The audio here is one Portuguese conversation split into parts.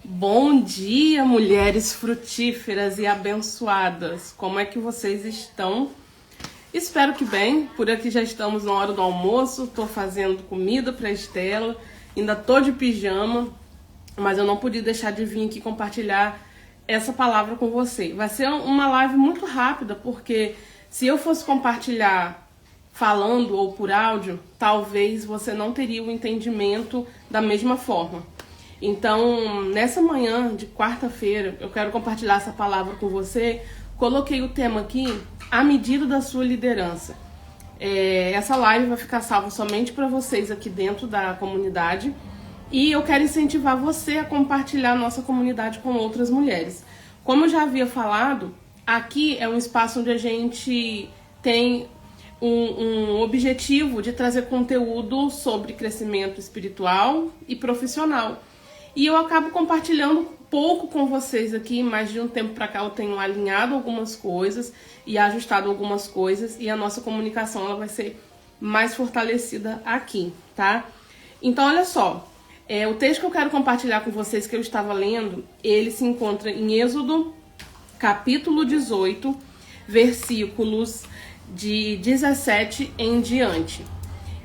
Bom dia, mulheres frutíferas e abençoadas. Como é que vocês estão? Espero que bem. Por aqui já estamos na hora do almoço. Tô fazendo comida para Estela. Ainda tô de pijama, mas eu não podia deixar de vir aqui compartilhar essa palavra com você. Vai ser uma live muito rápida, porque se eu fosse compartilhar falando ou por áudio, talvez você não teria o entendimento da mesma forma. Então, nessa manhã de quarta-feira, eu quero compartilhar essa palavra com você. Coloquei o tema aqui, à medida da sua liderança. Essa live vai ficar salva somente para vocês aqui dentro da comunidade. E eu quero incentivar você a compartilhar a nossa comunidade com outras mulheres. Como eu já havia falado, aqui é um espaço onde a gente tem um objetivo de trazer conteúdo sobre crescimento espiritual e profissional. E eu acabo compartilhando pouco com vocês aqui, mas de um tempo para cá eu tenho alinhado algumas coisas e ajustado algumas coisas, e a nossa comunicação ela vai ser mais fortalecida aqui, tá? Então olha só, o texto que eu quero compartilhar com vocês que eu estava lendo, ele se encontra em Êxodo, capítulo 18, versículos de 17 em diante.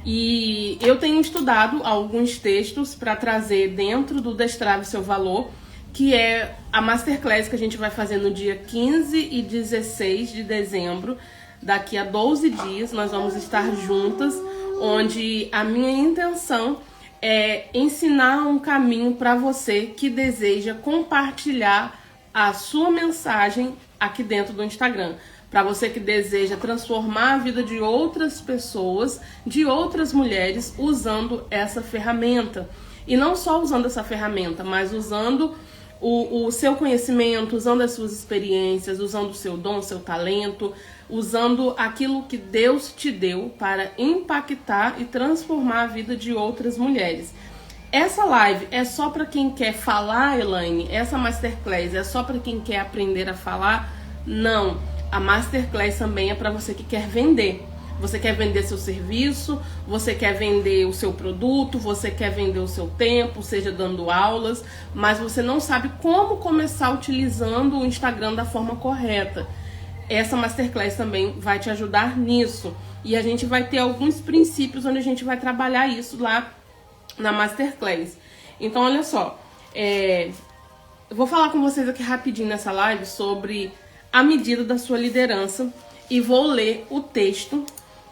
E eu tenho estudado alguns textos para trazer dentro do Destrave Seu Valor, que é a Masterclass que a gente vai fazer no dia 15 e 16 de dezembro. Daqui a 12 dias nós vamos estar juntas, onde a minha intenção é ensinar um caminho para você que deseja compartilhar a sua mensagem aqui dentro do Instagram. Para você que deseja transformar a vida de outras pessoas, de outras mulheres, usando essa ferramenta. E não só usando essa ferramenta, mas usando o seu conhecimento, usando as suas experiências, usando o seu dom, o seu talento, usando aquilo que Deus te deu para impactar e transformar a vida de outras mulheres. Essa live é só para quem quer falar, Elaine? Essa Masterclass é só para quem quer aprender a falar? Não. A Masterclass também é para você que quer vender. Você quer vender seu serviço, você quer vender o seu produto, você quer vender o seu tempo, seja dando aulas, mas você não sabe como começar utilizando o Instagram da forma correta. Essa Masterclass também vai te ajudar nisso. E a gente vai ter alguns princípios onde a gente vai trabalhar isso lá na Masterclass. Então, olha só. Eu vou falar com vocês aqui rapidinho nessa live sobre a medida da sua liderança, e vou ler o texto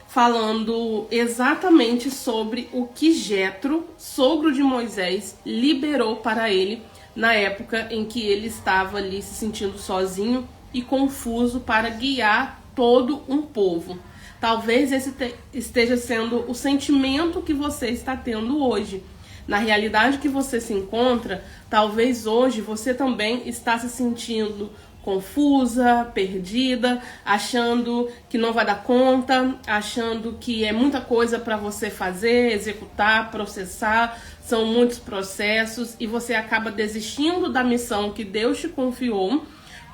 falando exatamente sobre o que Jetro, sogro de Moisés, liberou para ele na época em que ele estava ali se sentindo sozinho e confuso para guiar todo um povo. Talvez esse esteja sendo o sentimento que você está tendo hoje. Na realidade que você se encontra, talvez hoje você também está se sentindo confusa, perdida, achando que não vai dar conta, achando que é muita coisa para você fazer, executar, processar, são muitos processos, e você acaba desistindo da missão que Deus te confiou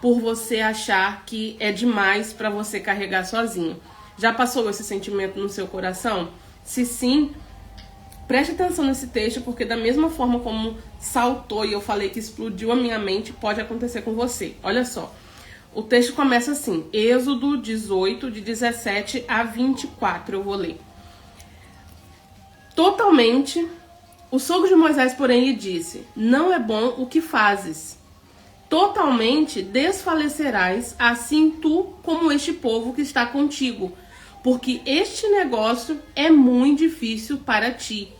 por você achar que é demais para você carregar sozinho. Já passou esse sentimento no seu coração? Se sim, preste atenção nesse texto, porque da mesma forma como saltou e eu falei que explodiu a minha mente, pode acontecer com você. Olha só, o texto começa assim, Êxodo 18, de 17 a 24, eu vou ler. Totalmente, o sogro de Moisés, porém, lhe disse, não é bom o que fazes. Totalmente desfalecerás, assim tu como este povo que está contigo, porque este negócio é muito difícil para ti.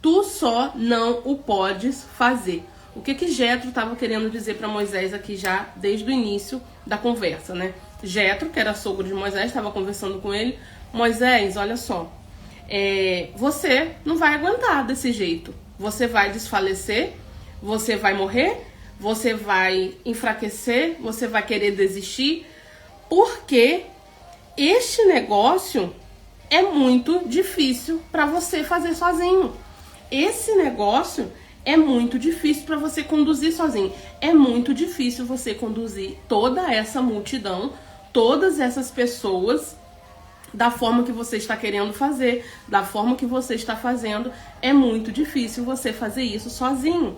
Tu só não o podes fazer. O que Jetro estava querendo dizer para Moisés aqui já desde o início da conversa, né? Jetro, que era sogro de Moisés, estava conversando com ele. Moisés, olha só, você não vai aguentar desse jeito. Você vai desfalecer, você vai morrer, você vai enfraquecer, você vai querer desistir, porque este negócio é muito difícil para você fazer sozinho. Esse negócio é muito difícil para você conduzir sozinho. É muito difícil você conduzir toda essa multidão, todas essas pessoas, da forma que você está querendo fazer, da forma que você está fazendo. É muito difícil você fazer isso sozinho.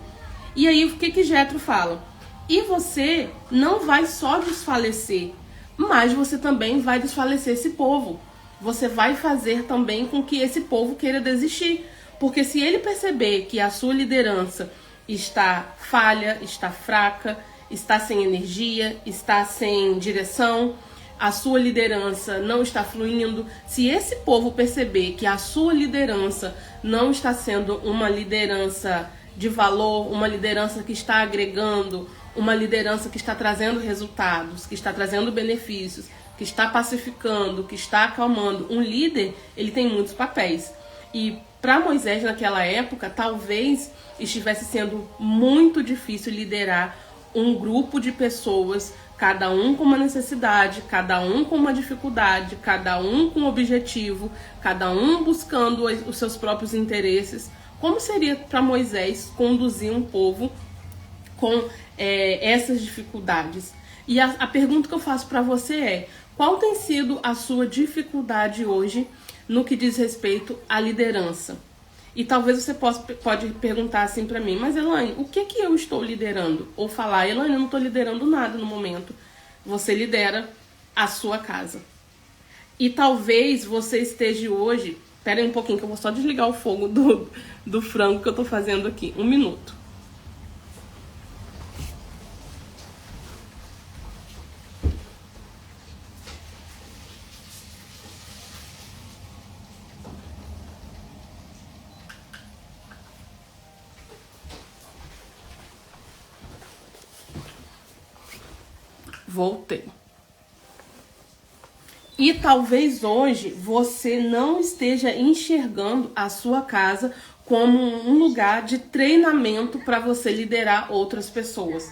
E aí o que Jétro fala? E você não vai só desfalecer, mas você também vai desfalecer esse povo. Você vai fazer também com que esse povo queira desistir. Porque se ele perceber que a sua liderança está falha, está fraca, está sem energia, está sem direção, a sua liderança não está fluindo, se esse povo perceber que a sua liderança não está sendo uma liderança de valor, uma liderança que está agregando, uma liderança que está trazendo resultados, que está trazendo benefícios, que está pacificando, que está acalmando, um líder, ele tem muitos papéis. E para Moisés naquela época, talvez estivesse sendo muito difícil liderar um grupo de pessoas, cada um com uma necessidade, cada um com uma dificuldade, cada um com um objetivo, cada um buscando os seus próprios interesses. Como seria para Moisés conduzir um povo com essas dificuldades? E a pergunta que eu faço para você é: qual tem sido a sua dificuldade hoje no que diz respeito à liderança? E talvez você pode perguntar assim para mim: mas Elaine, o que eu estou liderando? Ou falar: Elaine, eu não estou liderando nada no momento. Você lidera a sua casa. E talvez você esteja hoje... Espera aí um pouquinho que eu vou só desligar o fogo do frango que eu estou fazendo aqui. 1 minuto. Voltei. E talvez hoje você não esteja enxergando a sua casa como um lugar de treinamento para você liderar outras pessoas.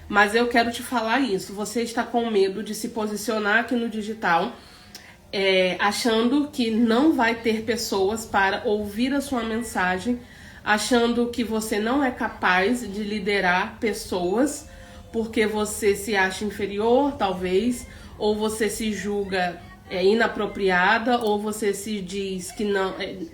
Mas eu quero te falar isso. Você está com medo de se posicionar aqui no digital, achando que não vai ter pessoas para ouvir a sua mensagem, achando que você não é capaz de liderar pessoas porque você se acha inferior, talvez, ou você se julga inapropriada, ou você se diz que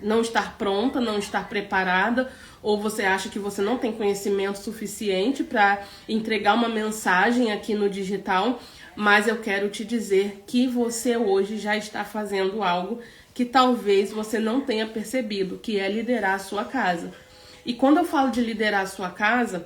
não estar pronta, não estar preparada, ou você acha que você não tem conhecimento suficiente para entregar uma mensagem aqui no digital. Mas eu quero te dizer que você hoje já está fazendo algo que talvez você não tenha percebido, que é liderar a sua casa. E quando eu falo de liderar a sua casa,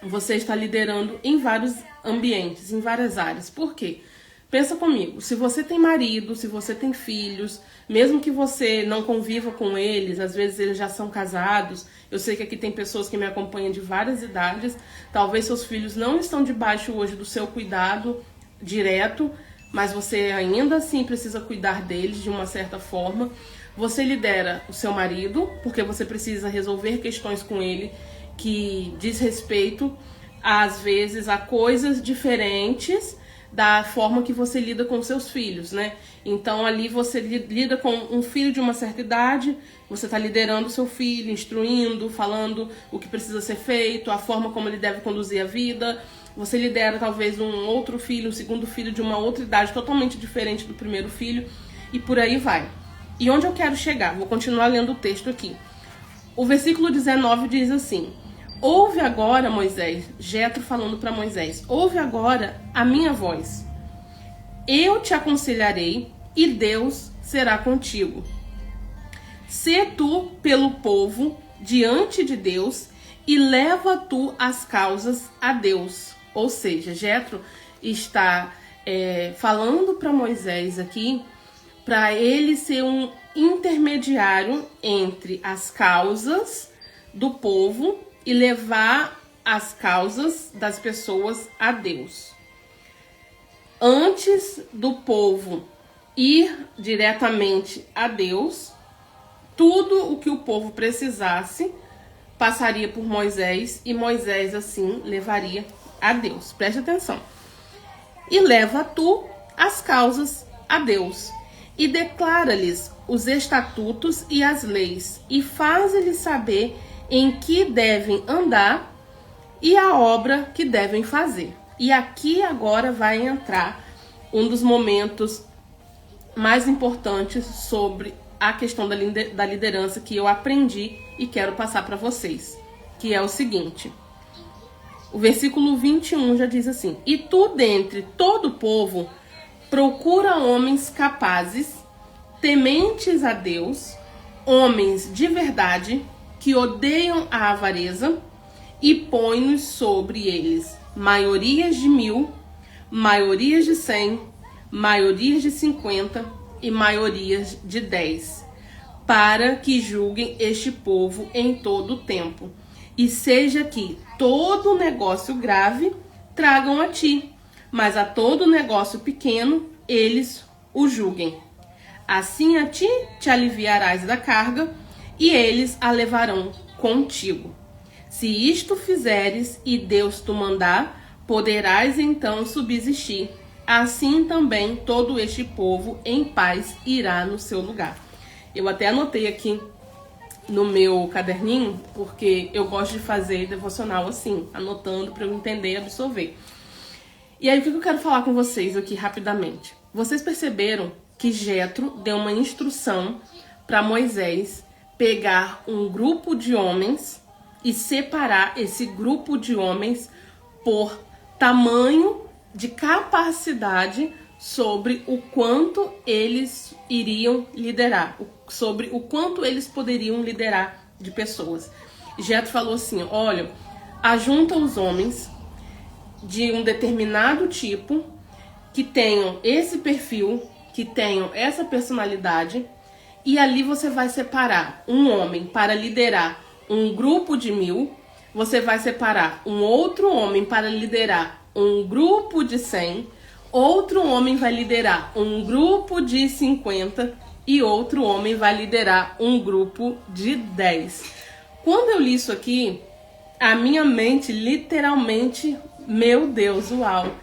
você está liderando em vários ambientes, em várias áreas. Por quê? Pensa comigo, se você tem marido, se você tem filhos, mesmo que você não conviva com eles, às vezes eles já são casados, eu sei que aqui tem pessoas que me acompanham de várias idades, talvez seus filhos não estão debaixo hoje do seu cuidado direto, mas você ainda assim precisa cuidar deles de uma certa forma. Você lidera o seu marido, porque você precisa resolver questões com ele que diz respeito, às vezes, a coisas diferentes da forma que você lida com seus filhos, né? Então ali você lida com um filho de uma certa idade, você está liderando o seu filho, instruindo, falando o que precisa ser feito, a forma como ele deve conduzir a vida. Você lidera talvez um outro filho, um segundo filho de uma outra idade totalmente diferente do primeiro filho, e por aí vai. E onde eu quero chegar? Vou continuar lendo o texto aqui. O versículo 19 diz assim: ouve agora, Moisés, Jétro falando para Moisés, ouve agora a minha voz. Eu te aconselharei e Deus será contigo. Sê tu pelo povo diante de Deus e leva tu as causas a Deus. Ou seja, Jétro está falando para Moisés aqui, para ele ser um intermediário entre as causas do povo e levar as causas das pessoas a Deus. Antes do povo ir diretamente a Deus, tudo o que o povo precisasse passaria por Moisés e Moisés assim levaria a Deus. Preste atenção. E leva tu as causas a Deus e declara-lhes os estatutos e as leis e faz-lhes saber em que devem andar e a obra que devem fazer. E aqui agora vai entrar um dos momentos mais importantes sobre a questão da liderança que eu aprendi e quero passar para vocês, que é o seguinte: O versículo 21 já diz assim: e tu, dentre todo o povo, procura homens capazes, tementes a Deus, homens de verdade, que odeiam a avareza, e põe-nos sobre eles maiorias de 1000, maiorias de 100, maiorias de 50 e maiorias de 10, para que julguem este povo em todo o tempo, e seja que todo negócio grave tragam a ti, mas a todo negócio pequeno eles o julguem. Assim a ti te aliviarás da carga, e eles a levarão contigo. Se isto fizeres e Deus te mandar, poderás então subsistir. Assim também todo este povo em paz irá no seu lugar. Eu até anotei aqui no meu caderninho, porque eu gosto de fazer devocional assim, anotando para eu entender e absorver. E aí o que eu quero falar com vocês aqui rapidamente? Vocês perceberam que Jetro deu uma instrução para Moisés pegar um grupo de homens e separar esse grupo de homens por tamanho de capacidade sobre o quanto eles iriam liderar, sobre o quanto eles poderiam liderar de pessoas. Jetro falou assim: olha, ajunta os homens de um determinado tipo, que tenham esse perfil, que tenham essa personalidade, e ali você vai separar um homem para liderar um grupo de 1000, você vai separar um outro homem para liderar um grupo de 100, outro homem vai liderar um grupo de 50 e outro homem vai liderar um grupo de 10. Quando eu li isso aqui, a minha mente literalmente, meu Deus, uau!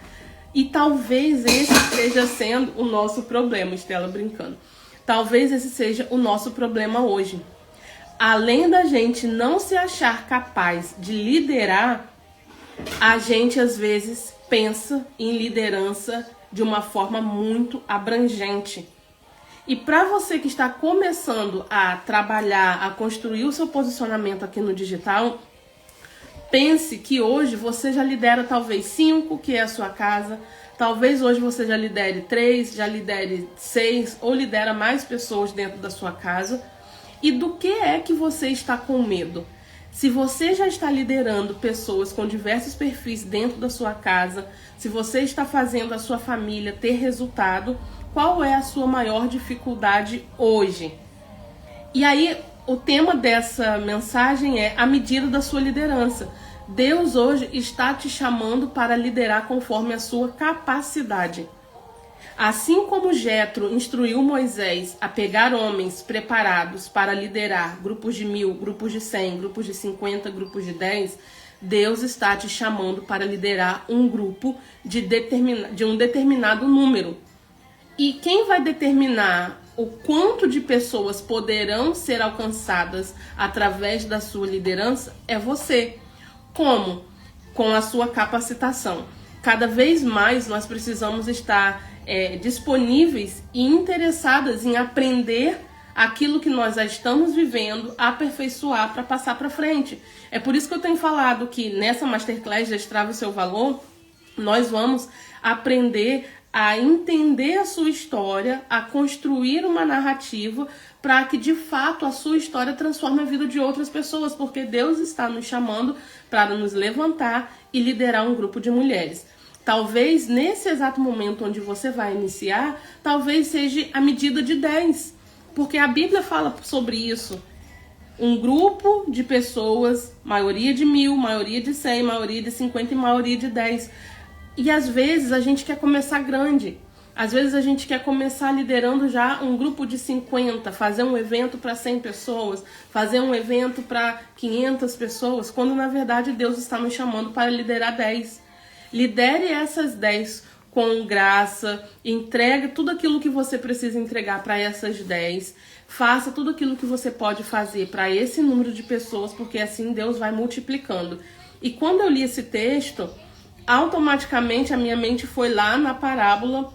E talvez esse esteja sendo o nosso problema, Estela brincando. Talvez esse seja o nosso problema hoje. Além da gente não se achar capaz de liderar, a gente às vezes pensa em liderança de uma forma muito abrangente. E para você que está começando a trabalhar, a construir o seu posicionamento aqui no digital, pense que hoje você já lidera talvez 5, que é a sua casa. Talvez hoje você já lidere 3, já lidere 6, ou lidera mais pessoas dentro da sua casa. E do que é que você está com medo? Se você já está liderando pessoas com diversos perfis dentro da sua casa, se você está fazendo a sua família ter resultado, qual é a sua maior dificuldade hoje? E aí, o tema dessa mensagem é a medida da sua liderança. Deus hoje está te chamando para liderar conforme a sua capacidade. Assim como Jetro instruiu Moisés a pegar homens preparados para liderar grupos de 1000, grupos de 100, grupos de 50, grupos de 10, Deus está te chamando para liderar um grupo de um determinado número. E quem vai determinar o quanto de pessoas poderão ser alcançadas através da sua liderança é você. Como? Com a sua capacitação. Cada vez mais nós precisamos estar disponíveis e interessadas em aprender aquilo que nós já estamos vivendo, aperfeiçoar para passar para frente. É por isso que eu tenho falado que nessa Masterclass Destrave o Seu Valor, nós vamos aprender a entender a sua história, a construir uma narrativa para que de fato a sua história transforme a vida de outras pessoas, porque Deus está nos chamando para nos levantar e liderar um grupo de mulheres. Talvez nesse exato momento onde você vai iniciar, talvez seja a medida de 10, porque a Bíblia fala sobre isso. Um grupo de pessoas, maioria de 1000, maioria de 100, maioria de 50 e maioria de 10. E às vezes a gente quer começar grande. Às vezes a gente quer começar liderando já um grupo de 50, fazer um evento para 100 pessoas, fazer um evento para 500 pessoas, quando na verdade Deus está nos chamando para liderar 10. Lidere essas 10 com graça, entregue tudo aquilo que você precisa entregar para essas 10, faça tudo aquilo que você pode fazer para esse número de pessoas, porque assim Deus vai multiplicando. E quando eu li esse texto, automaticamente a minha mente foi lá na parábola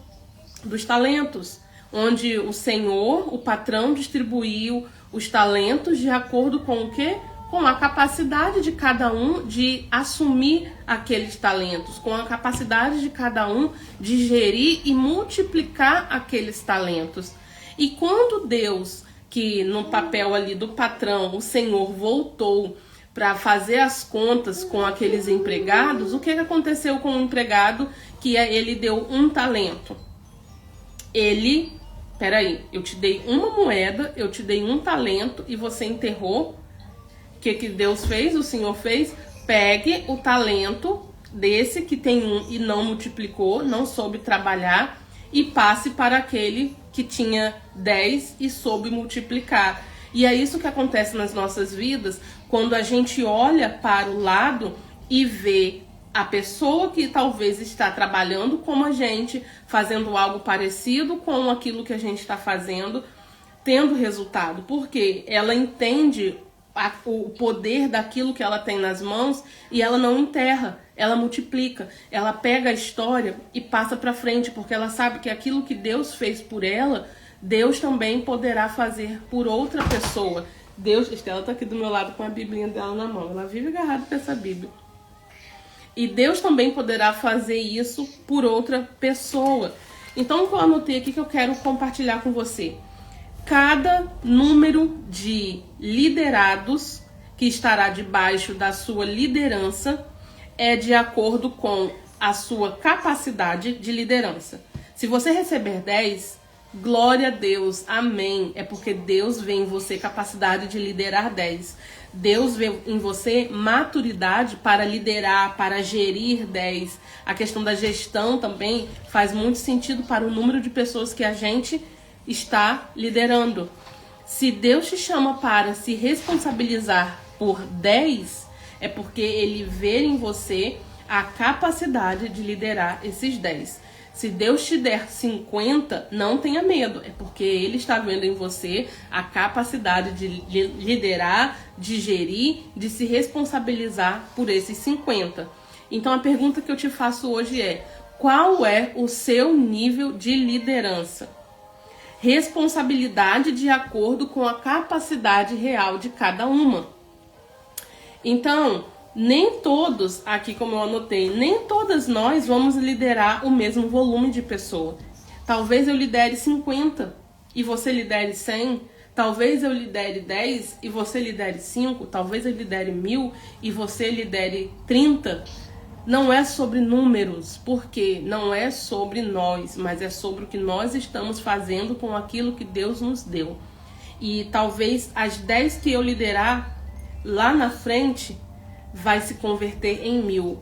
dos talentos, onde o Senhor, o patrão, distribuiu os talentos de acordo com o quê? com a capacidade de cada um de assumir aqueles talentos, com a capacidade de cada um de gerir e multiplicar aqueles talentos. E quando Deus, que no papel ali do patrão, o Senhor voltou para fazer as contas com aqueles empregados, o que aconteceu com o empregado que ele deu um talento? Peraí, eu te dei uma moeda, eu te dei um talento e você enterrou. O que Deus fez? O Senhor fez? Pegue o talento desse que tem um e não multiplicou, não soube trabalhar, e passe para aquele que tinha 10 e soube multiplicar. E é isso que acontece nas nossas vidas, quando a gente olha para o lado e vê a pessoa que talvez está trabalhando como a gente, fazendo algo parecido com aquilo que a gente está fazendo, tendo resultado. Porque ela entende o poder daquilo que ela tem nas mãos e ela não enterra, ela multiplica, ela pega a história e passa para frente, porque ela sabe que aquilo que Deus fez por ela, Deus também poderá fazer por outra pessoa. Estela tá aqui do meu lado com a Biblinha dela na mão, ela vive agarrada com essa Bíblia. E Deus também poderá fazer isso por outra pessoa. Então, o que eu anotei aqui que eu quero compartilhar com você. Cada número de liderados que estará debaixo da sua liderança é de acordo com a sua capacidade de liderança. Se você receber 10, glória a Deus, amém. É porque Deus vê em você capacidade de liderar 10. Deus vê em você maturidade para liderar, para gerir 10. A questão da gestão também faz muito sentido para o número de pessoas que a gente está liderando. Se Deus te chama para se responsabilizar por 10, é porque Ele vê em você a capacidade de liderar esses 10. Se Deus te der 50, não tenha medo, é porque Ele está vendo em você a capacidade de liderar, de gerir, de se responsabilizar por esses 50. Então a pergunta que eu te faço hoje é: qual é o seu nível de liderança? Responsabilidade de acordo com a capacidade real de cada uma. Então, nem todos, aqui como eu anotei, nem todas nós vamos liderar o mesmo volume de pessoa. Talvez eu lidere 50 e você lidere 100. Talvez eu lidere 10 e você lidere 5. Talvez eu lidere 1000 e você lidere 30. Não é sobre números, porque não é sobre nós, mas é sobre o que nós estamos fazendo com aquilo que Deus nos deu. E talvez as 10 que eu liderar lá na frente vai se converter em 1000,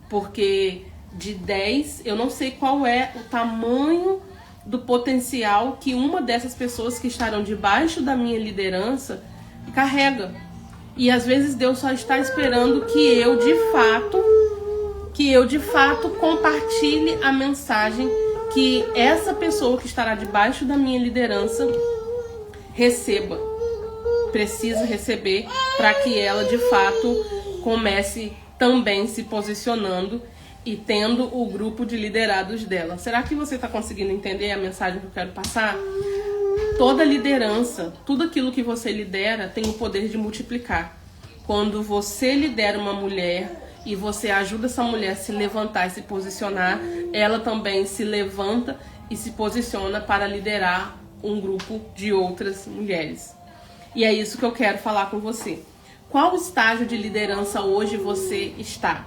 porque de 10 eu não sei qual é o tamanho do potencial que uma dessas pessoas que estarão debaixo da minha liderança carrega. E às vezes Deus só está esperando que eu de fato compartilhe a mensagem que essa pessoa que estará debaixo da minha liderança precisa receber, para que ela de fato comece também se posicionando e tendo o grupo de liderados dela. Será que você está conseguindo entender a mensagem que eu quero passar? Toda liderança, tudo aquilo que você lidera tem o poder de multiplicar. Quando você lidera uma mulher e você ajuda essa mulher a se levantar e se posicionar, ela também se levanta e se posiciona para liderar um grupo de outras mulheres. E é isso que eu quero falar com você. Qual estágio de liderança hoje você está?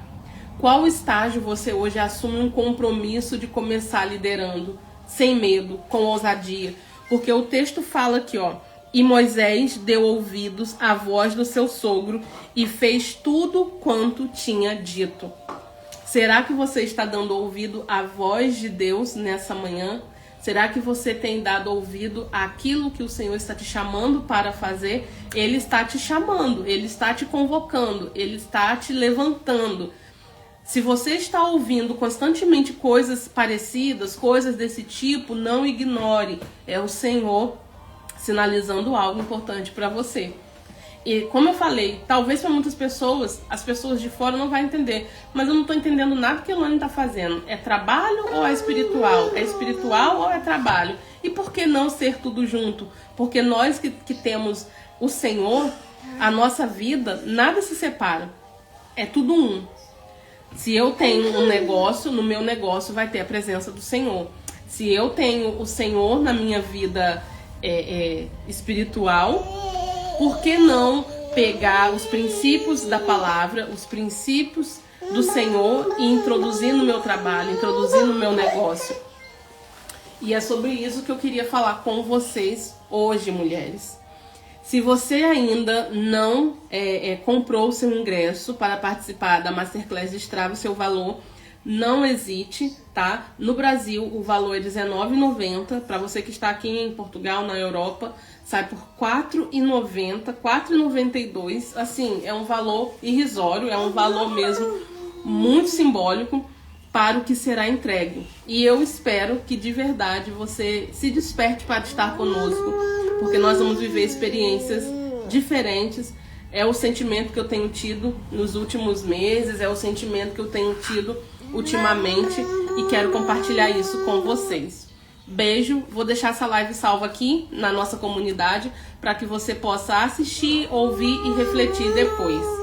Qual estágio você hoje assume um compromisso de começar liderando, sem medo, com ousadia? Porque o texto fala aqui, ó: e Moisés deu ouvidos à voz do seu sogro e fez tudo quanto tinha dito. Será que você está dando ouvido à voz de Deus nessa manhã? Será que você tem dado ouvido àquilo que o Senhor está te chamando para fazer? Ele está te chamando, Ele está te convocando, Ele está te levantando. Se você está ouvindo constantemente coisas parecidas, coisas desse tipo, não ignore. É o Senhor sinalizando algo importante para você. E como eu falei, talvez para muitas pessoas, as pessoas de fora não vão entender. Mas eu não estou entendendo nada que a Elane está fazendo. É trabalho ou é espiritual? É espiritual ou é trabalho? E por que não ser tudo junto? Porque nós que temos o Senhor, a nossa vida, nada se separa. É tudo um. Se eu tenho um negócio, no meu negócio vai ter a presença do Senhor. Se eu tenho o Senhor na minha vida espiritual, por que não pegar os princípios da palavra, os princípios do Senhor e introduzir no meu trabalho, introduzir no meu negócio? E é sobre isso que eu queria falar com vocês hoje, mulheres. Se você ainda não comprou o seu ingresso para participar da Masterclass Destrave o Seu Valor, não hesite, tá? No Brasil o valor é R$19,90. Para você que está aqui em Portugal, na Europa, sai por R$4,90, R$4,92. Assim, é um valor irrisório, é um valor mesmo muito simbólico para o que será entregue. E eu espero que de verdade você se desperte para estar conosco, porque nós vamos viver experiências diferentes. É o sentimento que eu tenho tido nos últimos meses, é o sentimento que eu tenho tido ultimamente e quero compartilhar isso com vocês. Beijo, vou deixar essa live salva aqui na nossa comunidade para que você possa assistir, ouvir e refletir depois.